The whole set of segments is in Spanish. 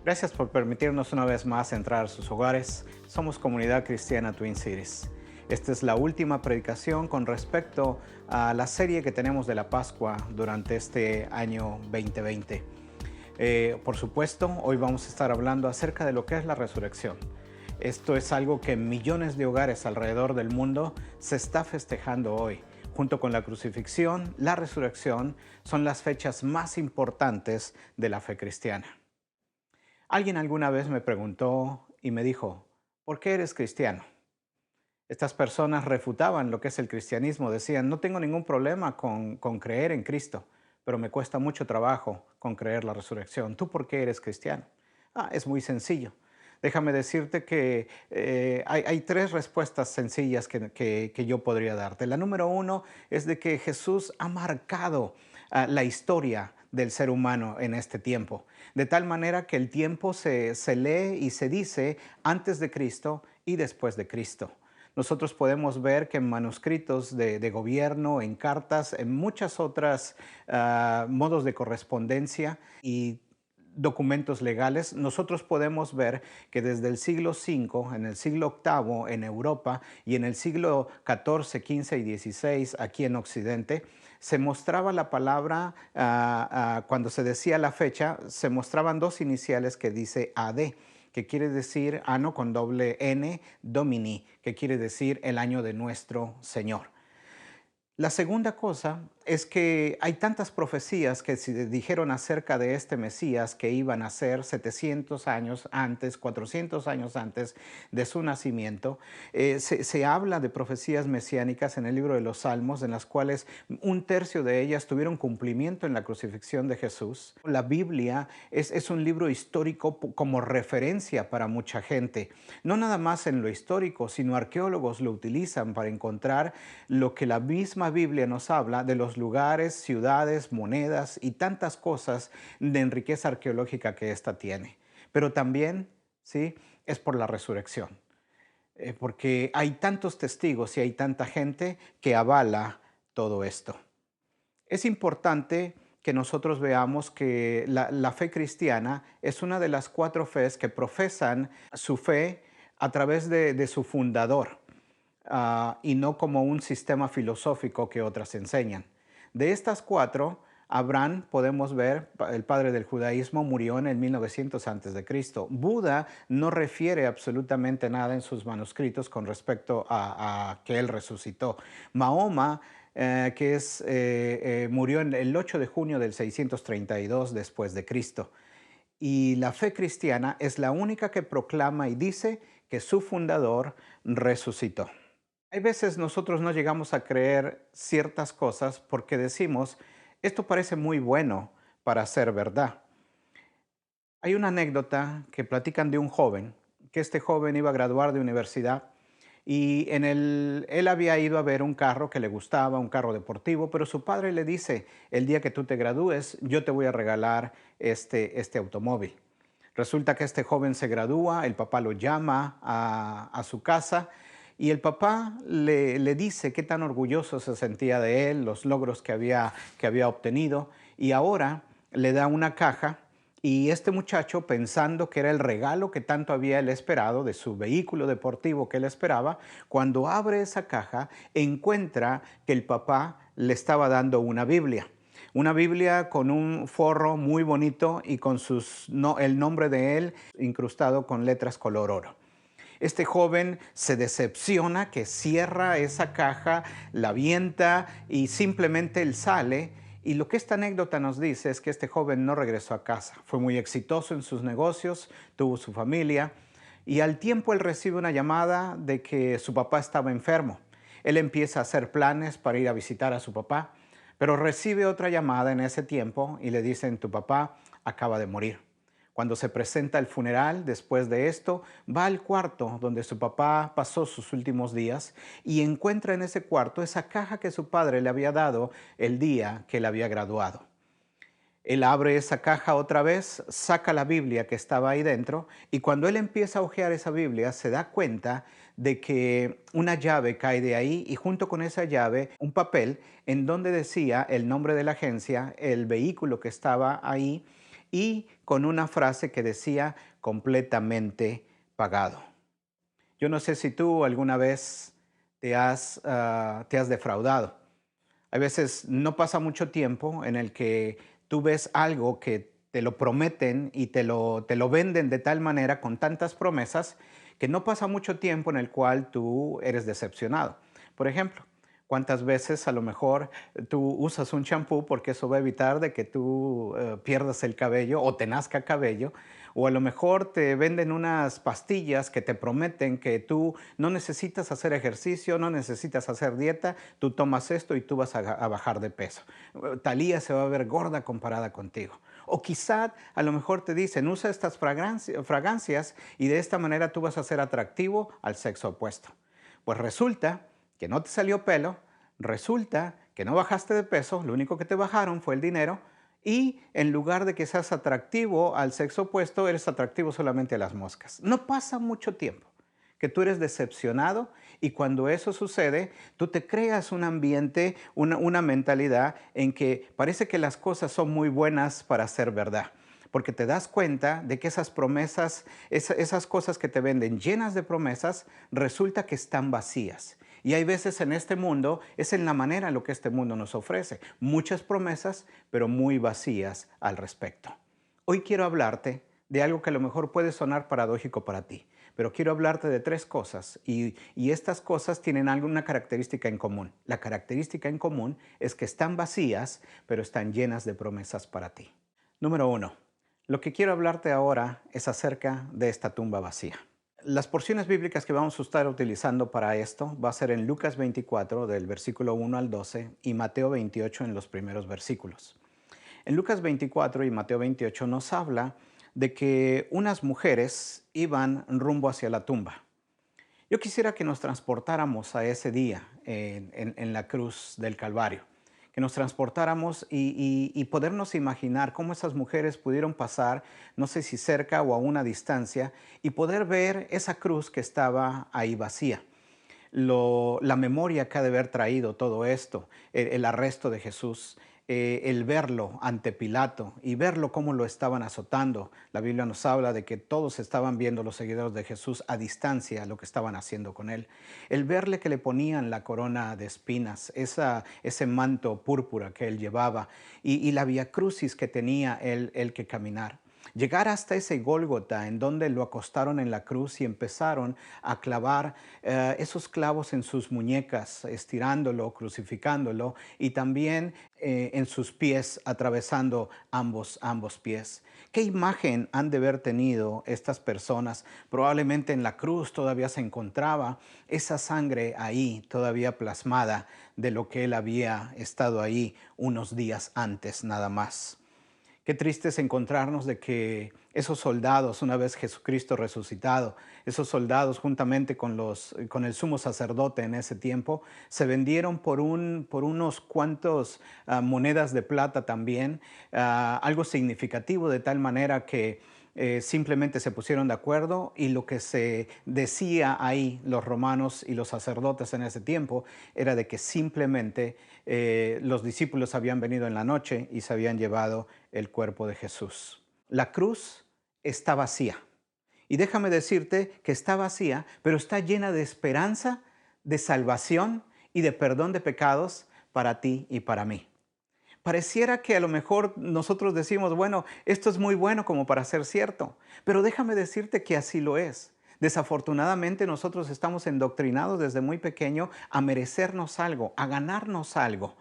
Gracias por permitirnos una vez más entrar a sus hogares. Somos Comunidad Cristiana Twin Cities. Esta es la última predicación con respecto a la serie que tenemos de la Pascua durante este año 2020. Por supuesto, hoy vamos a estar hablando acerca de lo que es la resurrección. Esto es algo que en millones de hogares alrededor del mundo se está festejando hoy. Junto con la crucifixión, la resurrección son las fechas más importantes de la fe cristiana. Alguien alguna vez me preguntó y me dijo, ¿por qué eres cristiano? Estas personas refutaban lo que es el cristianismo, decían, no tengo ningún problema con creer en Cristo, pero me cuesta mucho trabajo con creer la resurrección. ¿Tú por qué eres cristiano? Es muy sencillo. Déjame decirte que hay tres respuestas sencillas que yo podría darte. La número uno es de que Jesús ha marcado la historia del ser humano en este tiempo, de tal manera que el tiempo se lee y se dice antes de Cristo y después de Cristo. Nosotros podemos ver que en manuscritos de gobierno, en cartas, en muchas otras modos de correspondencia y documentos legales, nosotros podemos ver que desde el siglo V, en el siglo VIII en Europa y en el siglo XIV, XV y XVI aquí en Occidente, se mostraba la palabra, cuando se decía la fecha, se mostraban dos iniciales que dice AD, que quiere decir Anno con doble N, Domini, que quiere decir el año de nuestro Señor. La segunda cosa es que hay tantas profecías que se dijeron acerca de este Mesías que iban a ser 700 años antes, 400 años antes de su nacimiento. Se habla de profecías mesiánicas en el libro de los Salmos, en las cuales un tercio de ellas tuvieron cumplimiento en la crucifixión de Jesús. La Biblia es un libro histórico como referencia para mucha gente. No nada más en lo histórico, sino arqueólogos lo utilizan para encontrar lo que la misma Biblia nos habla de los lugares, ciudades, monedas y tantas cosas de riqueza arqueológica que ésta tiene. Pero también, ¿sí?, es por la resurrección, porque hay tantos testigos y hay tanta gente que avala todo esto. Es importante que nosotros veamos que la fe cristiana es una de las cuatro fes que profesan su fe a través de su fundador, y no como un sistema filosófico que otras enseñan. De estas cuatro, Abraham, podemos ver, el padre del judaísmo, murió en el 1900 antes de Cristo. Buda no refiere absolutamente nada en sus manuscritos con respecto a que él resucitó. Mahoma, murió el 8 de junio del 632 después de Cristo. Y la fe cristiana es la única que proclama y dice que su fundador resucitó. Hay veces nosotros no llegamos a creer ciertas cosas porque decimos, esto parece muy bueno para ser verdad. Hay una anécdota que platican de un joven, que este joven iba a graduar de universidad y él había ido a ver un carro que le gustaba, un carro deportivo, pero su padre le dice, el día que tú te gradúes, yo te voy a regalar este automóvil. Resulta que este joven se gradúa, el papá lo llama a su casa y el papá le dice qué tan orgulloso se sentía de él, los logros que había obtenido, y ahora le da una caja y este muchacho, pensando que era el regalo que tanto había él esperado de su vehículo deportivo que él esperaba, cuando abre esa caja encuentra que el papá le estaba dando una Biblia. Una Biblia con un forro muy bonito y con el nombre de él incrustado con letras color oro. Este joven se decepciona, que cierra esa caja, la avienta y simplemente él sale. Y lo que esta anécdota nos dice es que este joven no regresó a casa. Fue muy exitoso en sus negocios, tuvo su familia y al tiempo él recibe una llamada de que su papá estaba enfermo. Él empieza a hacer planes para ir a visitar a su papá, pero recibe otra llamada en ese tiempo y le dicen, tu papá acaba de morir. Cuando se presenta el funeral, después de esto, va al cuarto donde su papá pasó sus últimos días y encuentra en ese cuarto esa caja que su padre le había dado el día que él había graduado. Él abre esa caja otra vez, saca la Biblia que estaba ahí dentro y cuando él empieza a hojear esa Biblia se da cuenta de que una llave cae de ahí y junto con esa llave un papel en donde decía el nombre de la agencia, el vehículo que estaba ahí y con una frase que decía completamente pagado. Yo no sé si tú alguna vez te has defraudado. A veces no pasa mucho tiempo en el que tú ves algo que te lo prometen y te lo venden de tal manera con tantas promesas que no pasa mucho tiempo en el cual tú eres decepcionado. Por ejemplo, ¿cuántas veces a lo mejor tú usas un champú porque eso va a evitar de que tú pierdas el cabello o te nazca cabello? O a lo mejor te venden unas pastillas que te prometen que tú no necesitas hacer ejercicio, no necesitas hacer dieta, tú tomas esto y tú vas a bajar de peso. Talía se va a ver gorda comparada contigo. O quizá a lo mejor te dicen, usa estas fragancias y de esta manera tú vas a ser atractivo al sexo opuesto. Pues resulta que no te salió pelo, resulta que no bajaste de peso, lo único que te bajaron fue el dinero y en lugar de que seas atractivo al sexo opuesto, eres atractivo solamente a las moscas. No pasa mucho tiempo que tú eres decepcionado y cuando eso sucede, tú te creas un ambiente, una mentalidad en que parece que las cosas son muy buenas para ser verdad. Porque te das cuenta de que esas promesas, esas cosas que te venden llenas de promesas, resulta que están vacías. Y hay veces en este mundo, es en la manera en lo que este mundo nos ofrece. Muchas promesas, pero muy vacías al respecto. Hoy quiero hablarte de algo que a lo mejor puede sonar paradójico para ti, pero quiero hablarte de tres cosas y estas cosas tienen alguna característica en común. La característica en común es que están vacías, pero están llenas de promesas para ti. Número uno, lo que quiero hablarte ahora es acerca de esta tumba vacía. Las porciones bíblicas que vamos a estar utilizando para esto va a ser en Lucas 24, del versículo 1 al 12, y Mateo 28 en los primeros versículos. En Lucas 24 y Mateo 28 nos habla de que unas mujeres iban rumbo hacia la tumba. Yo quisiera que nos transportáramos a ese día en la cruz del Calvario, que nos transportáramos y podernos imaginar cómo esas mujeres pudieron pasar, no sé si cerca o a una distancia, y poder ver esa cruz que estaba ahí vacía. La memoria que ha de haber traído todo esto, el arresto de Jesús, el verlo ante Pilato y verlo cómo lo estaban azotando. La Biblia nos habla de que todos estaban viendo, los seguidores de Jesús, a distancia lo que estaban haciendo con él. El verle que le ponían la corona de espinas, ese manto púrpura que él llevaba y la vía crucis que tenía él que caminar. Llegar hasta ese Gólgota en donde lo acostaron en la cruz y empezaron a clavar esos clavos en sus muñecas, estirándolo, crucificándolo y también en sus pies, atravesando ambos pies. ¿Qué imagen han de haber tenido estas personas? Probablemente en la cruz todavía se encontraba esa sangre ahí, todavía plasmada de lo que él había estado ahí unos días antes nada más. Qué triste es encontrarnos de que esos soldados, una vez Jesucristo resucitado, esos soldados juntamente con el sumo sacerdote en ese tiempo, se vendieron por unos cuantos monedas de plata también, algo significativo de tal manera que simplemente se pusieron de acuerdo y lo que se decía ahí los romanos y los sacerdotes en ese tiempo era de que simplemente los discípulos habían venido en la noche y se habían llevado el cuerpo de Jesús. La cruz está vacía. Y déjame decirte que está vacía, pero está llena de esperanza, de salvación y de perdón de pecados para ti y para mí. Pareciera que a lo mejor nosotros decimos, bueno, esto es muy bueno como para ser cierto, pero déjame decirte que así lo es. Desafortunadamente nosotros estamos endoctrinados desde muy pequeño a merecernos algo, a ganarnos algo.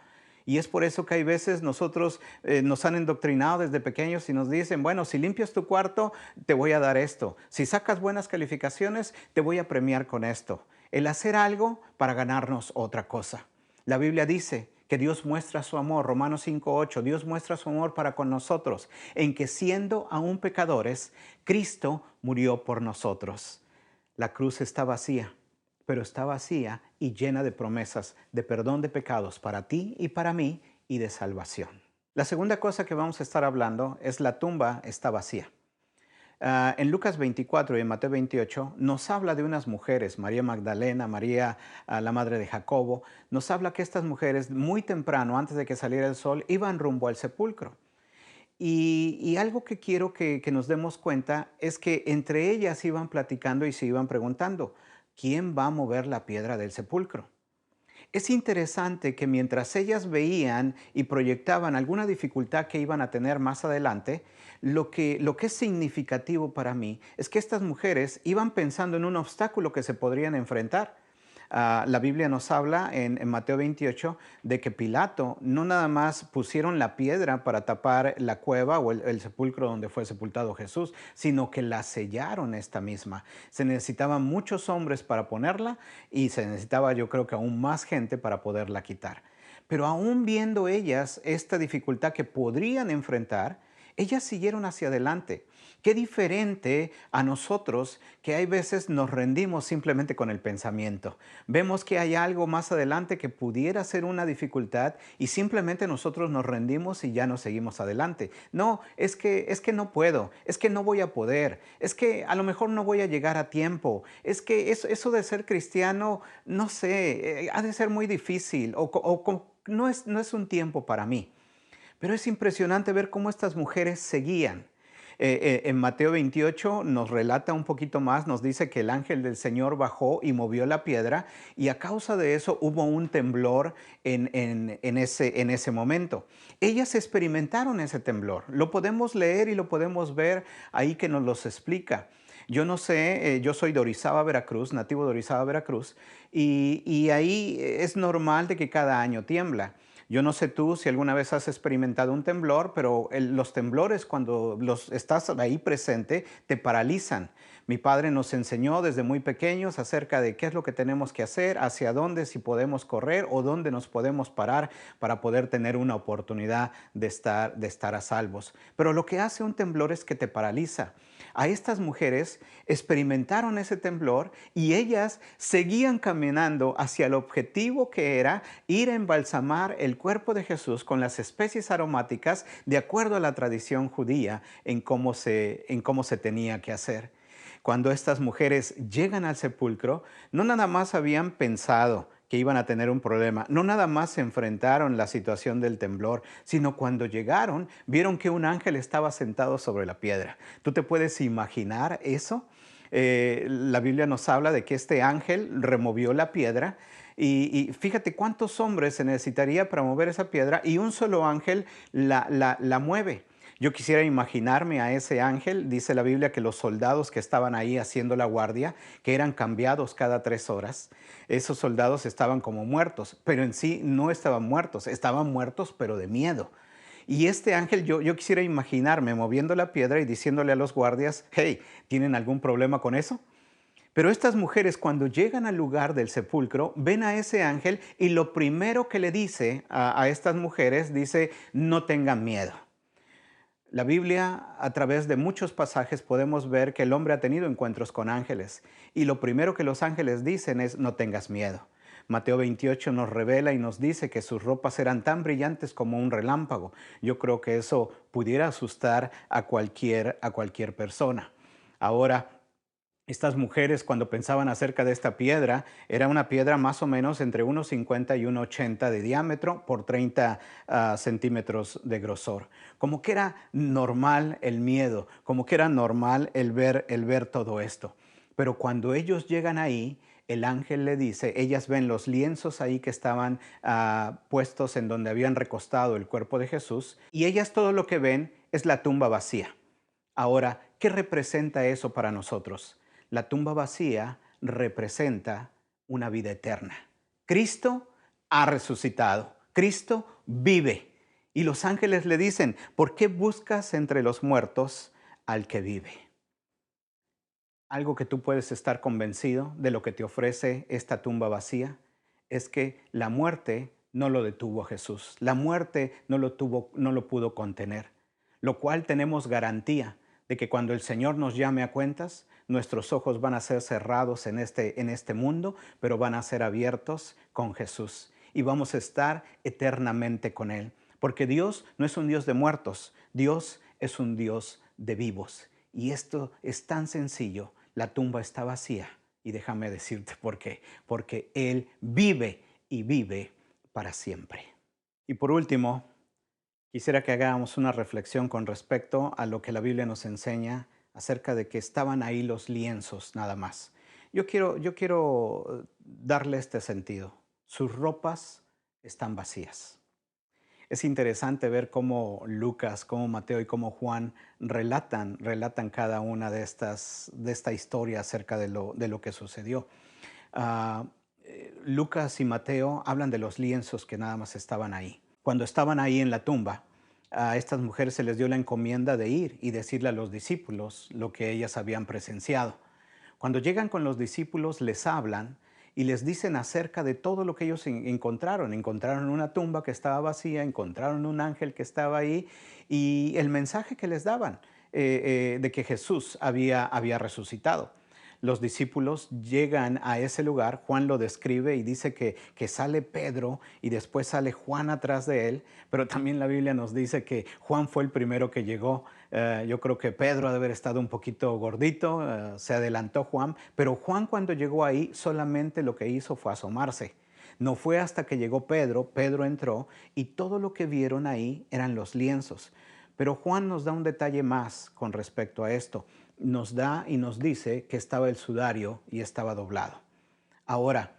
Y es por eso que hay veces nosotros nos han endoctrinado desde pequeños y nos dicen, bueno, si limpias tu cuarto, te voy a dar esto. Si sacas buenas calificaciones, te voy a premiar con esto. El hacer algo para ganarnos otra cosa. La Biblia dice que Dios muestra su amor, Romanos 5:8, Dios muestra su amor para con nosotros, en que siendo aún pecadores, Cristo murió por nosotros. La cruz está vacía, pero está vacía y llena de promesas de perdón de pecados para ti y para mí y de salvación. La segunda cosa que vamos a estar hablando es la tumba está vacía. En Lucas 24 y en Mateo 28 nos habla de unas mujeres, María Magdalena, María, la madre de Jacobo, nos habla que estas mujeres muy temprano, antes de que saliera el sol, iban rumbo al sepulcro. Y algo que quiero que nos demos cuenta es que entre ellas iban platicando y se iban preguntando, ¿quién va a mover la piedra del sepulcro? Es interesante que mientras ellas veían y proyectaban alguna dificultad que iban a tener más adelante, lo que es significativo para mí es que estas mujeres iban pensando en un obstáculo que se podrían enfrentar. La Biblia nos habla en Mateo 28 de que Pilato no nada más pusieron la piedra para tapar la cueva o el sepulcro donde fue sepultado Jesús, sino que la sellaron esta misma. Se necesitaban muchos hombres para ponerla y se necesitaba, yo creo que aún más gente para poderla quitar. Pero aún viendo ellas esta dificultad que podrían enfrentar, ellas siguieron hacia adelante. Qué diferente a nosotros, que hay veces nos rendimos simplemente con el pensamiento. Vemos que hay algo más adelante que pudiera ser una dificultad y simplemente nosotros nos rendimos y ya no seguimos adelante. No, es que no puedo, es que no voy a poder, es que a lo mejor no voy a llegar a tiempo, es que eso de ser cristiano, no sé, ha de ser muy difícil no es un tiempo para mí. Pero es impresionante ver cómo estas mujeres seguían. En Mateo 28 nos relata un poquito más, nos dice que el ángel del Señor bajó y movió la piedra y a causa de eso hubo un temblor en ese momento. Ellas experimentaron ese temblor, lo podemos leer y lo podemos ver ahí que nos los explica. Yo no sé, yo soy de Orizaba, Veracruz, nativo de Orizaba, Veracruz, y ahí es normal de que cada año tiembla. Yo no sé tú si alguna vez has experimentado un temblor, pero los temblores cuando los estás ahí presente te paralizan. Mi padre nos enseñó desde muy pequeños acerca de qué es lo que tenemos que hacer, hacia dónde, si podemos correr o dónde nos podemos parar para poder tener una oportunidad de estar a salvos. Pero lo que hace un temblor es que te paraliza. A estas mujeres experimentaron ese temblor y ellas seguían caminando hacia el objetivo que era ir a embalsamar el cuerpo de Jesús con las especies aromáticas de acuerdo a la tradición judía en cómo se tenía que hacer. Cuando estas mujeres llegan al sepulcro, no nada más habían pensado que iban a tener un problema, no nada más se enfrentaron la situación del temblor, sino cuando llegaron vieron que un ángel estaba sentado sobre la piedra. ¿Tú te puedes imaginar eso? La Biblia nos habla de que este ángel removió la piedra y fíjate cuántos hombres se necesitaría para mover esa piedra y un solo ángel la mueve. Yo quisiera imaginarme a ese ángel. Dice la Biblia que los soldados que estaban ahí haciendo la guardia, que eran cambiados cada 3 horas, esos soldados estaban como muertos, pero en sí no estaban muertos pero de miedo. Y este ángel, yo quisiera imaginarme moviendo la piedra y diciéndole a los guardias, hey, ¿tienen algún problema con eso? Pero estas mujeres cuando llegan al lugar del sepulcro, ven a ese ángel y lo primero que le dice a estas mujeres, dice, no tengan miedo. La Biblia, a través de muchos pasajes, podemos ver que el hombre ha tenido encuentros con ángeles y lo primero que los ángeles dicen es no tengas miedo. Mateo 28 nos revela y nos dice que sus ropas eran tan brillantes como un relámpago. Yo creo que eso pudiera asustar a cualquier persona. Ahora, estas mujeres cuando pensaban acerca de esta piedra, era una piedra más o menos entre 1,50 y 1,80 de diámetro por 30 centímetros de grosor. Como que era normal el miedo, como que era normal el ver todo esto. Pero cuando ellos llegan ahí, el ángel le dice, ellas ven los lienzos ahí que estaban puestos en donde habían recostado el cuerpo de Jesús, y ellas todo lo que ven es la tumba vacía. Ahora, ¿qué representa eso para nosotros? La tumba vacía representa una vida eterna. Cristo ha resucitado. Cristo vive. Y los ángeles le dicen, ¿por qué buscas entre los muertos al que vive? Algo que tú puedes estar convencido de lo que te ofrece esta tumba vacía es que la muerte no lo detuvo a Jesús. La muerte no lo pudo contener, lo cual tenemos garantía de que cuando el Señor nos llame a cuentas, nuestros ojos van a ser cerrados en este mundo, pero van a ser abiertos con Jesús y vamos a estar eternamente con Él. Porque Dios no es un Dios de muertos, Dios es un Dios de vivos. Y esto es tan sencillo, la tumba está vacía. Y déjame decirte por qué. Porque Él vive y vive para siempre. Y por último, Quisiera que hagamos una reflexión con respecto a lo que la Biblia nos enseña acerca de que estaban ahí los lienzos nada más. Yo quiero darle este sentido. Sus ropas están vacías. Es interesante ver cómo Lucas, cómo Mateo y cómo Juan relatan cada una de esta historia acerca de lo que sucedió. Ah, Lucas y Mateo hablan de los lienzos que nada más estaban ahí. Cuando estaban ahí en la tumba, a estas mujeres se les dio la encomienda de ir y decirle a los discípulos lo que ellas habían presenciado. Cuando llegan con los discípulos, les hablan y les dicen acerca de todo lo que ellos encontraron. Encontraron una tumba que estaba vacía, encontraron un ángel que estaba ahí y el mensaje que les daban de que Jesús había resucitado. Los discípulos llegan a ese lugar, Juan lo describe y dice que sale Pedro y después sale Juan atrás de él, pero también la Biblia nos dice que Juan fue el primero que llegó. Yo creo que Pedro ha de haber estado un poquito gordito, se adelantó Juan, pero Juan cuando llegó ahí solamente lo que hizo fue asomarse. No fue hasta que llegó Pedro, Pedro entró y todo lo que vieron ahí eran los lienzos. Pero Juan nos da un detalle más con respecto a esto. Nos da y nos dice que estaba el sudario y estaba doblado. Ahora,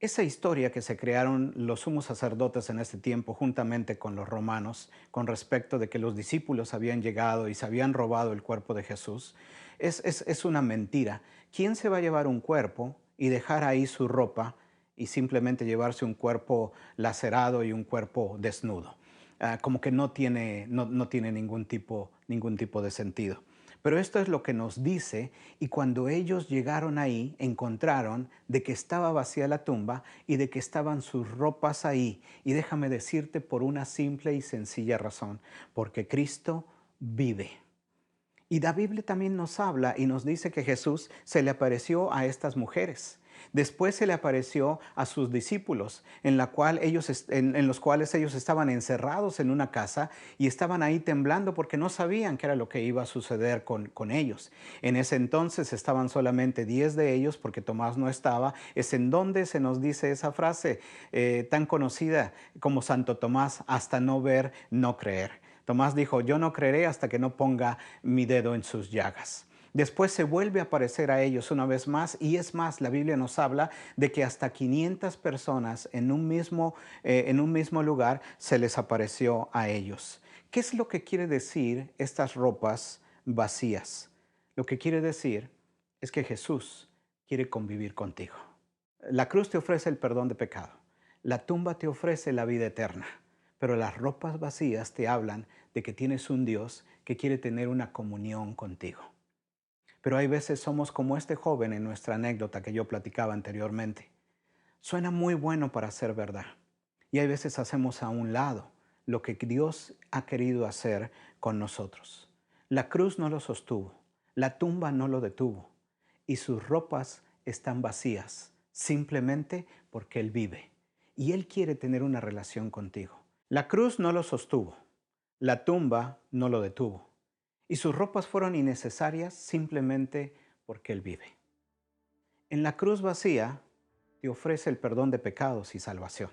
esa historia que se crearon los sumos sacerdotes en este tiempo juntamente con los romanos con respecto de que los discípulos habían llegado y se habían robado el cuerpo de Jesús, es una mentira. ¿Quién se va a llevar un cuerpo y dejar ahí su ropa y simplemente llevarse un cuerpo lacerado y un cuerpo desnudo? Como que no tiene ningún tipo de sentido. Pero esto es lo que nos dice, y cuando ellos llegaron ahí, encontraron de que estaba vacía la tumba y de que estaban sus ropas ahí. Y déjame decirte por una simple y sencilla razón, porque Cristo vive. Y la Biblia también nos habla y nos dice que Jesús se le apareció a estas mujeres. Después se le apareció a sus discípulos, en los cuales ellos estaban encerrados en una casa y estaban ahí temblando porque no sabían qué era lo que iba a suceder con ellos. En ese entonces estaban solamente 10 de ellos porque Tomás no estaba. Es en donde se nos dice esa frase tan conocida como Santo Tomás, hasta no ver, no creer. Tomás dijo, yo no creeré hasta que no ponga mi dedo en sus llagas. Después se vuelve a aparecer a ellos una vez más y es más, la Biblia nos habla de que hasta 500 personas en un mismo lugar se les apareció a ellos. ¿Qué es lo que quiere decir estas ropas vacías? Lo que quiere decir es que Jesús quiere convivir contigo. La cruz te ofrece el perdón de pecado. La tumba te ofrece la vida eterna. Pero las ropas vacías te hablan de que tienes un Dios que quiere tener una comunión contigo. Pero hay veces somos como este joven en nuestra anécdota que yo platicaba anteriormente. Suena muy bueno para ser verdad. Y hay veces hacemos a un lado lo que Dios ha querido hacer con nosotros. La cruz no lo sostuvo, la tumba no lo detuvo y sus ropas están vacías simplemente porque Él vive y Él quiere tener una relación contigo. La cruz no lo sostuvo, la tumba no lo detuvo y sus ropas fueron innecesarias simplemente porque Él vive. En la cruz vacía te ofrece el perdón de pecados y salvación.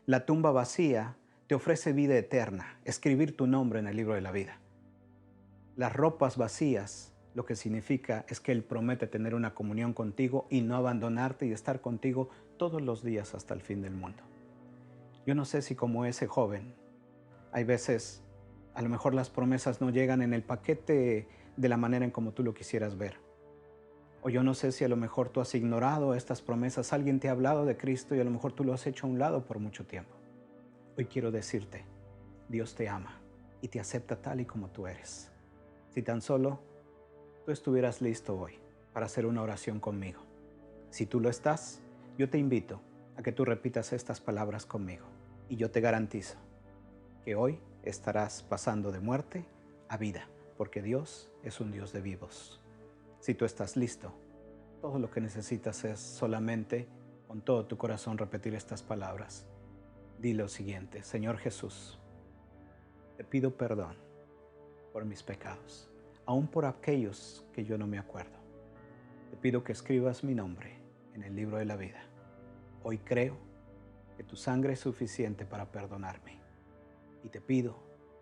La tumba vacía te ofrece vida eterna, escribir tu nombre en el libro de la vida. Las ropas vacías lo que significa es que Él promete tener una comunión contigo y no abandonarte y estar contigo todos los días hasta el fin del mundo. Yo no sé si como ese joven, hay veces a lo mejor las promesas no llegan en el paquete de la manera en como tú lo quisieras ver. O yo no sé si a lo mejor tú has ignorado estas promesas, alguien te ha hablado de Cristo y a lo mejor tú lo has hecho a un lado por mucho tiempo. Hoy quiero decirte, Dios te ama y te acepta tal y como tú eres. Si tan solo tú estuvieras listo hoy para hacer una oración conmigo. Si tú lo estás, yo te invito a que tú repitas estas palabras conmigo y yo te garantizo que hoy estarás pasando de muerte a vida, porque Dios es un Dios de vivos. Si tú estás listo, todo lo que necesitas es solamente con todo tu corazón repetir estas palabras. Di lo siguiente: Señor Jesús, te pido perdón por mis pecados, aun por aquellos que yo no me acuerdo. Te pido que escribas mi nombre en el libro de la vida. Hoy creo que tu sangre es suficiente para perdonarme y te pido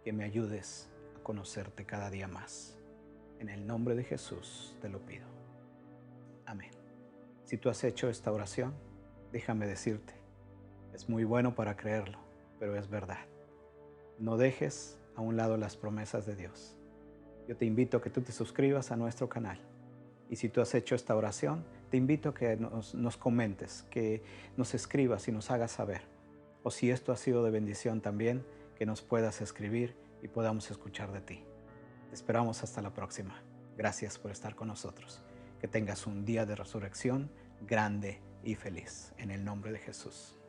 que me ayudes a conocerte cada día más. En el nombre de Jesús te lo pido. Amén. Si tú has hecho esta oración, déjame decirte, es muy bueno para creerlo, pero es verdad. No dejes a un lado las promesas de Dios. Yo te invito a que tú te suscribas a nuestro canal. Y si tú has hecho esta oración, te invito a que nos comentes, que nos escribas y nos hagas saber. O si esto ha sido de bendición también, que nos puedas escribir y podamos escuchar de ti. Te esperamos hasta la próxima. Gracias por estar con nosotros. Que tengas un día de resurrección grande y feliz. En el nombre de Jesús.